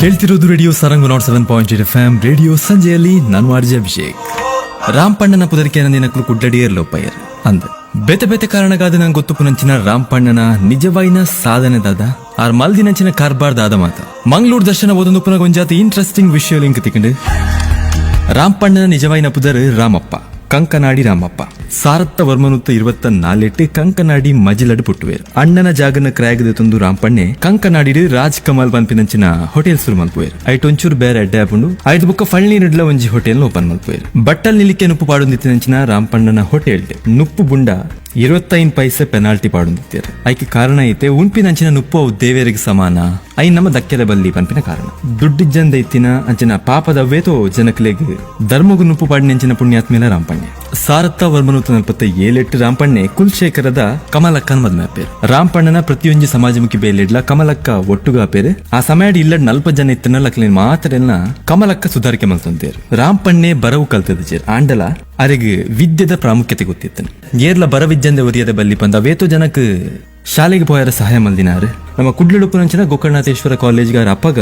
ಕೇಳ್ತಿರೋದು radio Sarang 107.8 FM radio ಸಂಜೆಯಲ್ಲಿ ನಾನು RJ Abhishek. ರಾಂಪಣ್ಣನ ಪುದರಿಕೆ ನಂದಿನಕ್ಕಲು ಕುಡ್ಲಡಿಯರ್ಲೋ ಪೈರ್ ಅಂದ ಬೇತೆ ಬೇತೆ ಕಾರಣಗಾದ ನಂಗೆ ಗೊತ್ತು ಪುನಂಚಿನ ರಾಂಪಣ್ಣನ ನಿಜವಾಯಿನ ಸಾಧನೆ ದಾದ ಆರ್ ಮಲ್ದಿನಂಚಿನ ಕಾರ್ಬಾರ್ ದಾದ ಮಾತ ಮಂಗಳೂರು ದರ್ಶನ ಓದೊಂದು ಪುನಃ ಒಂಜಾತಿ ಇಂಟ್ರೆಸ್ಟಿಂಗ್ ವಿಷಯ ಲಿಂಕ್ ತಿಕ್ಕಂಡು ರಾಂಪಣ್ಣನ ನಿಜವಾಯಿನ ಪುದರ್ ರಾಮಪ್ಪ ಕಂಕನಾಡಿ ರಾಮಪ್ಪ ಸಾರತ್ತ ವರ್ಮನುತ್ತ 24 ಕಂಕನಾಡಿ ಮಜಿಲಡ್ ಪುಟ್ಟುವೇರು ಅಣ್ಣನ ಜಾಗನ ಕ್ರಾಯಗದ ತಂದು ರಾಂಪಣ್ಣೆ ಕಂಕನಾಡಿ ರಾಜ್ ಕಮಲ್ ಪನ್ಪಿನಂಚಿನ ಹೋಟೆಲ್ ಸುರು ಮಲ್ಪುವೇರು ಐಟ್ ಒಂಚೂರು ಬೇರೆ ಅಡ್ಡೆ ಹಾಕೊಂಡು ಐದು ಬುಕ್ಕ ಫಳ್ಳಿ ನಿಡ್ಲ ಒಂಜಿ ಹೋಟೆಲ್ ಓಪನ್ ಮಲ್ಪುವೇರು ಬಟ್ಟಲ್ ನಿಲಿಕೆ ನುಪ್ಪು ಪಾಡೊಂದಿತ್ತಿನಂಚಿನ ರಾಂಪಣ್ಣನ ಹೋಟೆಲ್ ನುಪ್ಪು ಬುಂಡ 25 ಪೈಸೆ ಪೆನಾಲ್ಟಿ ಪಾಡೊಂದಿತ್ತಾರೆ ಐಕೆ ಕಾರಣ ಐತೆ ಉಂಪಿನಂಚಿನ ನುಪ್ಪು ಅವು ದೇವೇರಿಗೆ ಸಮಾನ ಐ ನಮ್ಮ ದಕ್ಕೆದ ಬಲ್ಲಿ ಪಂಪಿನ ಕಾರಣ ದುಡ್ಡಿಜ್ಜಂದ ಇತ್ತಿನ ಅಂಚಿನ ಪಾಪದ ವೇತೋ ಜನಕಲೆಗ್ ಧರ್ಮಗು ನುಪ್ಪು ಪಾಡಿನಂಚಿನ ಪುಣ್ಯಾತ್ಮೇಲ ರಾಂಪಣ್ಣೆ ಸಾರತ್ತ ವರ್ಮನೂತ 47 ರಾಂಪಣ್ಣೆ ಕುಲ್ಶೇಖರದ ಕಮಲಕ್ಕನ ಮದ್ಮೆ ಪೇರು ರಾಂಪಣ್ಣನ ಪ್ರತಿಯೊಂದು ಸಮಾಜಮುಖಿ ಬೇಲಿಡ್ಲ ಕಮಲಕ್ಕ ಒಟ್ಟುಗ ಪೇರು ಆ ಸಮಯ ಇಲ್ಲಡ್ 40 ಜನ ಇತ್ತನ ಲಕ್ಲೇನ್ ಮಾತ್ರ ಕಮಲಕ್ಕ ಸುಧಾರಿಕೆ ಮಲ್ತಂತೇರು ರಾಂಪಣ್ಣೆ ಬರವು ಕಲ್ತದ ಚೇರು ಆಂಡಲ ಅರೆಗ್ ವಿದ್ಯೆದ ಪ್ರಾಮುಖ್ಯತೆ ಗೊತ್ತಿತ್ತನು ಏರ್ಲ ಬರವಿದ್ಯಂದೆ ಒರಿಯದ ಬಲ್ಲಿ ಬಂದ ವೇತೋ ಜನಕ್ ಶಾಲೆಗೆ ಪೋಯರ ಸಹಾಯ ಮಲ್ದಿನಾರು ನಮ್ಮ ಕುಡ್ಲುಡುಪುನಂಚಿನ ಗೋಕರ್ಣನಾಥೇಶ್ವರ ಕಾಲೇಜ್ಗಾರ ಅಪ್ಪಗ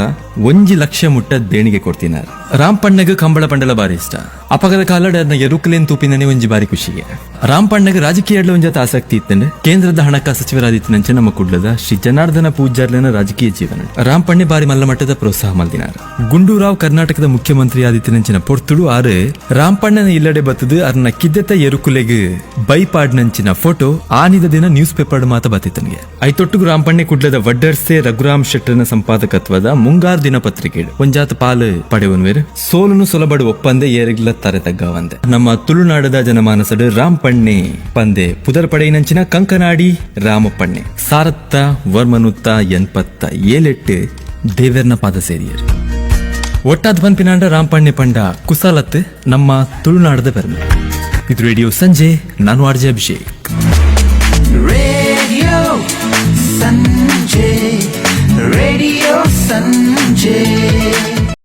1 ಲಕ್ಷ ಮುಟ್ಟ ದೇಣಿಗೆ ಕೊಡ್ತಿನಾರು ರಾಂಪಣ್ಣಗ ಕಂಬಳ ಪಂಡಲ ಬಾರಿ ಇಷ್ಟ ಅಪಗದ ಕಾಲಡ ಅದನ್ನ ಎರುಕಲೇನ್ ತೂಪಿನೇ ಒಂಜಿ ಬಾರಿ ಖುಷಿಗೆ ರಾಂಪಣ್ಣಗ ರಾಜಕೀಯ ಒಂಜಾತ ಆಸಕ್ತಿ ಇತ್ತಂಡೆ ಕೇಂದ್ರದ ಹಣಕಾಸು ಸಚಿವರಾದಿತ್ತನಂಚ ನಮ್ಮ ಕುಡ್ಲದ ಶ್ರೀ ಜನಾರ್ದನ ಪೂಜಾರ್ಲನ ರಾಜಕೀಯ ಜೀವನ ರಾಂಪಣ್ಣೆ ಬಾರಿ ಮಲ್ಲ ಮಟ್ಟದ ಪ್ರೋತ್ಸಾಹ ಮಲ್ದಿನಾರು ಗುಂಡೂರಾವ್ ಕರ್ನಾಟಕದ ಮುಖ್ಯಮಂತ್ರಿ ಆದಿತ್ತನಂಚಿನ ಪೊರ್ತುಡು ಆರು ರಾಂಪಣ್ಣನ ಇಲ್ಲಡೆ ಬತ್ತದು ಅರ್ನ ಕಿದ್ದೆತ ಎರುಕುಲೆಗ್ ಬೈಪಾಡ್ನಂಚಿನ ಫೋಟೋ ಆನಿದ ದಿನ ನ್ಯೂಸ್ ಪೇಪರ್ ಮಾತ ಬತ್ತಿತ್ತನಿಗೆ ಐತೊಟ್ಟುಗು ರಾಂಪಣ್ಣೆ ಕುಡ್ಲದ ವಡ್ಡರ್ಸೆ ರಘುರಾಮ್ ಶೆಟ್ಟರ್ನ ಸಂಪಾದಕತ್ವದ ಮುಂಗಾರ್ ದಿನಪತ್ರಿಕೆ ಒಂಜಾತ ಪಾಲು ಪಡೆವನ್ವೇರು ಸೋಲುನು ಸುಲಭಡು ಒಪ್ಪಂದೆ ಏರಿಗ್ಲ ತಾರೆ ತಗ್ಗವಂದೆ ನಮ್ಮ ತುಳುನಾಡದ ಜನಮಾನಸಡು ರಾಂಪಣ್ಣೆ ಪಂದೆ ಪುದರ್ ಪಡೆಯಿನಂಚಿನ ಕಂಕನಾಡಿ ರಾಮಪ್ಪಣ್ಣೆ ಸಾರತ್ತ ವರ್ಮನುತ್ತ 87 ದೇವೇರ್ನ ಪಾದ ಸೇರಿಯರು ಒಟ್ಟಾದ ಪನ್ಪಿನಾಂಡ ರಾಂಪಣ್ಣೆ ಪಂಡ ಕುಸಾಲತ್ ನಮ್ಮ ತುಳುನಾಡದ ಬೆರ್ಮೆ. ಇದು ರೇಡಿಯೋ ಸಂಜೆ, ನಾನು ಆರ್ಜೆ ಅಭಿಷೇಕ್. ರೇಡಿಯೋ ಸಂಜೆ, ರೇಡಿಯೋ ಸಂಜೆ.